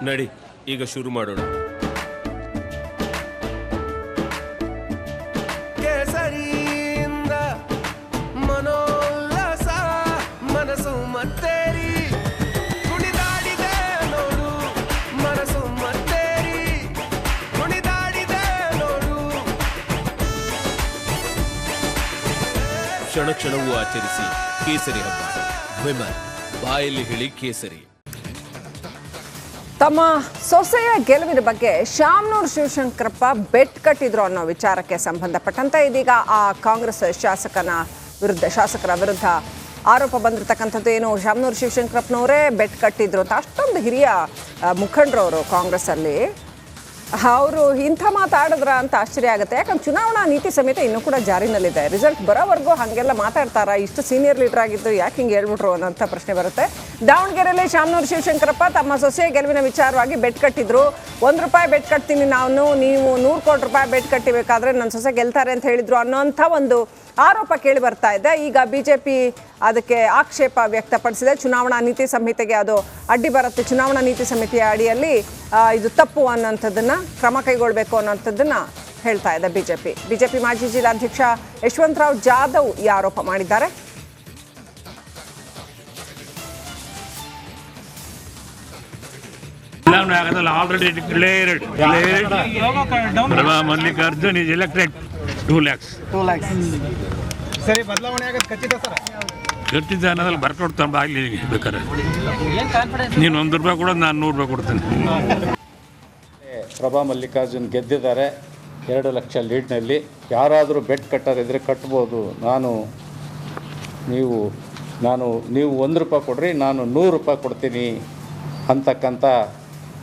ನಡಿ ಈಗ ಶುರು ಮಾಡೋಣ. ಕೇಸರಿಯಿಂದ ಮನೋಲ್ಲಾಸ ಮನಸ್ಸು ಮತ್ತೇರಿ ಕುಣಿದಾಡಿದೆ ನೋಡು, ಮನಸ್ಸು ಮತ್ತೇರಿ ಕುಣಿದಾಡಿದೆ ನೋಡು. ಕ್ಷಣ ಕ್ಷಣವೂ ಆಚರಿಸಿ ಕೇಸರಿ ಹಬ್ಬ. ವಿಮಲ್ ಬಾಯಲ್ಲಿ ಹೇಳಿ ಕೇಸರಿ. ತಮ್ಮ ಸೊಸೆಯ ಗೆಲುವಿನ ಬಗ್ಗೆ ಶಾಮನೂರು ಶಿವಶಂಕರಪ್ಪ ಬೆಟ್ ಕಟ್ಟಿದ್ರು ಅನ್ನೋ ವಿಚಾರಕ್ಕೆ ಸಂಬಂಧಪಟ್ಟಂತೆ ಇದೀಗ ಆ ಕಾಂಗ್ರೆಸ್ ಶಾಸಕರ ವಿರುದ್ಧ ಆರೋಪ ಬಂದಿರತಕ್ಕಂಥದ್ದು. ಏನು ಶಾಮನೂರು ಶಿವಶಂಕರಪ್ಪನವರೇ ಬೆಟ್ ಕಟ್ಟಿದ್ರು ಅಂತ ಅಷ್ಟೊಂದು ಹಿರಿಯ ಮುಖಂಡರು ಅವರು ಕಾಂಗ್ರೆಸ್ಸಲ್ಲಿ. ಅವರು ಇಂಥ ಮಾತಾಡಿದ್ರ ಅಂತ ಆಶ್ಚರ್ಯ ಆಗುತ್ತೆ. ಯಾಕಂದ್ರೆ ಚುನಾವಣಾ ನೀತಿ ಸಮೇತ ಇನ್ನೂ ಕೂಡ ಜಾರಿನಲ್ಲಿದೆ. ರಿಸಲ್ಟ್ ಬರೋವರೆಗೂ ಹಾಗೆಲ್ಲ ಮಾತಾಡ್ತಾರಾ? ಇಷ್ಟು ಸೀನಿಯರ್ ಲೀಡರ್ ಆಗಿದ್ದು ಯಾಕೆ ಹಿಂಗೆ ಹೇಳ್ಬಿಟ್ರು ಅನ್ನೋಂಥ ಪ್ರಶ್ನೆ ಬರುತ್ತೆ. ದಾವಣಗೆರೆಯಲ್ಲಿ ಶಾಮನೂರು ಶಿವಶಂಕರಪ್ಪ ತಮ್ಮ ಸೊಸೆಯ ಗೆಲುವಿನ ವಿಚಾರವಾಗಿ ಬೆಟ್ ಕಟ್ಟಿದ್ರು. ₹1 ಬೆಟ್ ಕಟ್ತೀನಿ ನಾನು, ನೀವು 100 ಕೋಟಿ ರೂಪಾಯಿ ಬೆಟ್ ಕಟ್ಟಿಬೇಕಾದ್ರೆ ನನ್ನ ಸೊಸೆ ಗೆಲ್ತಾರೆ ಅಂತ ಹೇಳಿದ್ರು ಅನ್ನೋಂಥ ಒಂದು ಆರೋಪ ಕೇಳಿ ಬರ್ತಾ ಇದೆ. ಈಗ ಬಿಜೆಪಿ ಅದಕ್ಕೆ ಆಕ್ಷೇಪ ವ್ಯಕ್ತಪಡಿಸಿದೆ. ಚುನಾವಣಾ ನೀತಿ ಸಂಹಿತೆಗೆ ಅದು ಅಡ್ಡಿ ಬರುತ್ತೆ. ಚುನಾವಣಾ ನೀತಿ ಸಮಿತಿಯ ಅಡಿಯಲ್ಲಿ ಇದು ತಪ್ಪು ಅನ್ನೋಂಥದ್ದನ್ನು ಕ್ರಮ ಕೈಗೊಳ್ಳಬೇಕು ಅನ್ನೋಂಥದ್ದನ್ನು ಹೇಳ್ತಾ ಇದೆ ಬಿಜೆಪಿ ಮಾಜಿ ಜಿಲ್ಲಾಧ್ಯಕ್ಷ ಯಶವಂತರಾವ್ ಜಾಧವ್ ಈ ಆರೋಪ ಮಾಡಿದ್ದಾರೆ. Already declared. Mallikarjun is elected 2 lakhs. ಸರಿ, ಬದಲಾವಣೆ ಆಗೋದು ಖಚಿತ ಸರ್? ಖಚಿತ ಅನ್ನೋದ್ರಲ್ಲಿ ಬರ್ಕೊಡ್ತಾನೆ ಆಗಲಿ ಬೇಕಾದ್ರೆ. ನೀನು ₹1 ಕೊಡೋದು, ನಾನು ₹100 ಕೊಡ್ತೀನಿ. ಪ್ರಭಾ ಮಲ್ಲಿಕಾರ್ಜುನ್ ಗೆದ್ದಿದ್ದಾರೆ 2 ಲಕ್ಷ ಲೀಡ್ನಲ್ಲಿ. ಯಾರಾದರೂ ಬೆಟ್ ಕಟ್ಟೋರಿದ್ರೆ ಕಟ್ಬೋದು. ನೀವು ₹100 ಕೊಡ್ರಿ, ನಾನು ₹100 ಕೊಡ್ತೀನಿ ಅಂತಕ್ಕಂಥ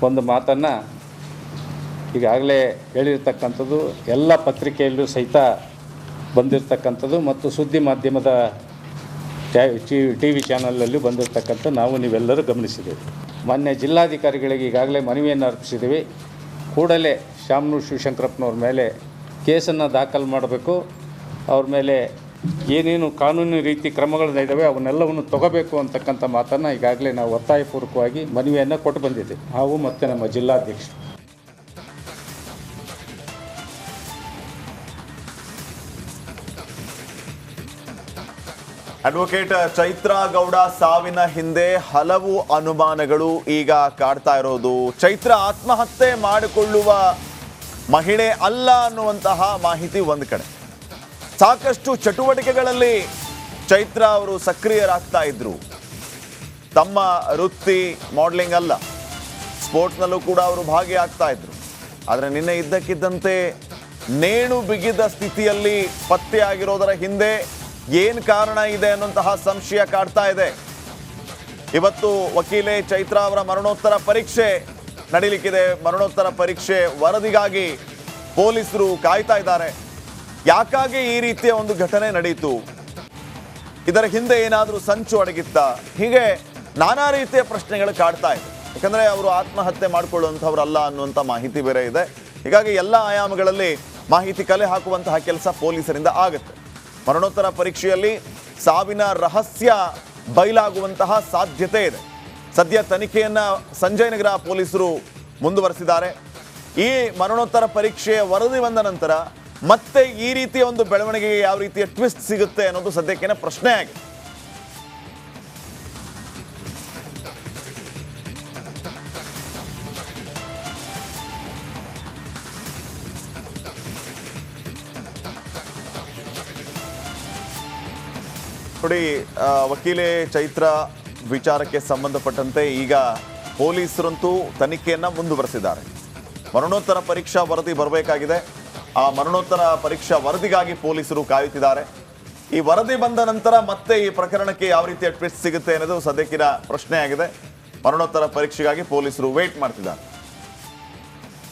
ಒಂದು ಮಾತನ್ನು ಈಗಾಗಲೇ ಹೇಳಿರ್ತಕ್ಕಂಥದ್ದು ಎಲ್ಲ ಪತ್ರಿಕೆಯಲ್ಲೂ ಸಹಿತ ಬಂದಿರತಕ್ಕಂಥದ್ದು ಮತ್ತು ಸುದ್ದಿ ಮಾಧ್ಯಮದ TV ಚಾನಲಲ್ಲಿ ಬಂದಿರತಕ್ಕಂಥ ನೀವೆಲ್ಲರೂ ಗಮನಿಸಿದ್ದೀವಿ. ಮಾನ್ಯ ಜಿಲ್ಲಾಧಿಕಾರಿಗಳಿಗೆ ಈಗಾಗಲೇ ಮನವಿಯನ್ನು ಅರ್ಪಿಸಿದ್ದೀವಿ. ಕೂಡಲೇ ಶಾಮನೂರು ಶಿವಶಂಕರಪ್ಪನವ್ರ ಮೇಲೆ ಕೇಸನ್ನು ದಾಖಲು ಮಾಡಬೇಕು. ಅವ್ರ ಮೇಲೆ ಏನೇನು ಕಾನೂನು ರೀತಿ ಕ್ರಮಗಳಿದ್ದಾವೆ ಅವನ್ನೆಲ್ಲವನ್ನು ತಗೋಬೇಕು ಅಂತಕ್ಕಂಥ ಮಾತನ್ನು ಈಗಾಗಲೇ ನಾವು ಒತ್ತಾಯಪೂರ್ವಕವಾಗಿ ಮನವಿಯನ್ನು ಕೊಟ್ಟು ಬಂದಿದ್ದೀವಿ, ನಾವು ಮತ್ತು ನಮ್ಮ ಜಿಲ್ಲಾಧ್ಯಕ್ಷರು. ಅಡ್ವೊಕೇಟ್ ಚೈತ್ರಾ ಗೌಡ ಸಾವಿನ ಹಿಂದೆ ಹಲವು ಅನುಮಾನಗಳು ಈಗ ಕಾಡ್ತಾ ಇರೋದು. ಚೈತ್ರಾ ಆತ್ಮಹತ್ಯೆ ಮಾಡಿಕೊಳ್ಳುವ ಮಹಿಳೆ ಅಲ್ಲ ಅನ್ನುವಂತಹ ಮಾಹಿತಿ ಒಂದು ಕಡೆ. ಸಾಕಷ್ಟು ಚಟುವಟಿಕೆಗಳಲ್ಲಿ ಚೈತ್ರಾ ಅವರು ಸಕ್ರಿಯರಾಗ್ತಾ ಇದ್ರು. ತಮ್ಮ ವೃತ್ತಿ ಮಾಡಲಿಂಗ್ ಅಲ್ಲ, ಸ್ಪೋರ್ಟ್ಸ್ನಲ್ಲೂ ಕೂಡ ಅವರು ಭಾಗಿಯಾಗ್ತಾ ಇದ್ರು. ಆದರೆ ನಿನ್ನೆ ಇದ್ದಕ್ಕಿದ್ದಂತೆ ನೇಣು ಬಿಗಿದ ಸ್ಥಿತಿಯಲ್ಲಿ ಪತ್ತೆಯಾಗಿರೋದರ ಹಿಂದೆ ಏನು ಕಾರಣ ಇದೆ ಅನ್ನುವಂತಹ ಸಂಶಯ ಕಾಡ್ತಾ ಇದೆ. ಇವತ್ತು ವಕೀಲೆ ಚೈತ್ರಾ ಅವರ ಮರಣೋತ್ತರ ಪರೀಕ್ಷೆ ನಡೀಲಿಕ್ಕಿದೆ. ಮರಣೋತ್ತರ ಪರೀಕ್ಷೆ ವರದಿಗಾಗಿ ಪೊಲೀಸರು ಕಾಯ್ತಾ ಇದ್ದಾರೆ. ಯಾಕಾಗಿ ಈ ರೀತಿಯ ಒಂದು ಘಟನೆ ನಡೆಯಿತು, ಇದರ ಹಿಂದೆ ಏನಾದರೂ ಸಂಚು ಅಡಗಿತ್ತಾ, ಹೀಗೆ ನಾನಾ ರೀತಿಯ ಪ್ರಶ್ನೆಗಳು ಕಾಡ್ತಾ ಇದೆ. ಯಾಕಂದರೆ ಅವರು ಆತ್ಮಹತ್ಯೆ ಮಾಡಿಕೊಳ್ಳುವಂಥವ್ರಲ್ಲ ಅನ್ನುವಂಥ ಮಾಹಿತಿ ಬೇರೆ ಇದೆ. ಹೀಗಾಗಿ ಎಲ್ಲ ಆಯಾಮಗಳಲ್ಲಿ ಮಾಹಿತಿ ಕಲೆ ಹಾಕುವಂತಹ ಕೆಲಸ ಪೊಲೀಸರಿಂದ ಆಗುತ್ತೆ. ಮರಣೋತ್ತರ ಪರೀಕ್ಷೆಯಲ್ಲಿ ಸಾವಿನ ರಹಸ್ಯ ಬಯಲಾಗುವಂತಹ ಸಾಧ್ಯತೆ ಇದೆ. ಸದ್ಯ ತನಿಖೆಯನ್ನು ಸಂಜಯನಗರ ಪೊಲೀಸರು ಮುಂದುವರೆಸಿದ್ದಾರೆ. ಈ ಮರಣೋತ್ತರ ಪರೀಕ್ಷೆಯ ವರದಿ ಬಂದ ನಂತರ ಮತ್ತೆ ಈ ರೀತಿಯ ಒಂದು ಬೆಳವಣಿಗೆಗೆ ಯಾವ ರೀತಿಯ ಟ್ವಿಸ್ಟ್ ಸಿಗುತ್ತೆ ಅನ್ನೋದು ಸದ್ಯಕ್ಕೆ ಪ್ರಶ್ನೆ ಆಗಿದೆ. ನೋಡಿ, ವಕೀಲೆ ಚೈತ್ರಾ ವಿಚಾರಕ್ಕೆ ಸಂಬಂಧಪಟ್ಟಂತೆ ಈಗ ಪೊಲೀಸರಂತೂ ತನಿಖೆಯನ್ನು ಮುಂದುವರೆಸಿದ್ದಾರೆ. ಮರಣೋತ್ತರ ಪರೀಕ್ಷಾ ವರದಿ ಬರಬೇಕಾಗಿದೆ. ಆ ಮರಣೋತ್ತರ ಪರೀಕ್ಷಾ ವರದಿಗಾಗಿ ಪೊಲೀಸರು ಕಾಯುತ್ತಿದ್ದಾರೆ. ಈ ವರದಿ ಬಂದ ನಂತರ ಮತ್ತೆ ಈ ಪ್ರಕರಣಕ್ಕೆ ಯಾವ ರೀತಿಯ ಟ್ವಿಸ್ಟ್ ಸಿಗುತ್ತೆ ಅನ್ನೋದು ಸದ್ಯಕ್ಕಿನ ಪ್ರಶ್ನೆ ಆಗಿದೆ. ಮರಣೋತ್ತರ ಪರೀಕ್ಷೆಗಾಗಿ ಪೊಲೀಸರು ವೇಟ್ ಮಾಡ್ತಿದ್ದಾರೆ.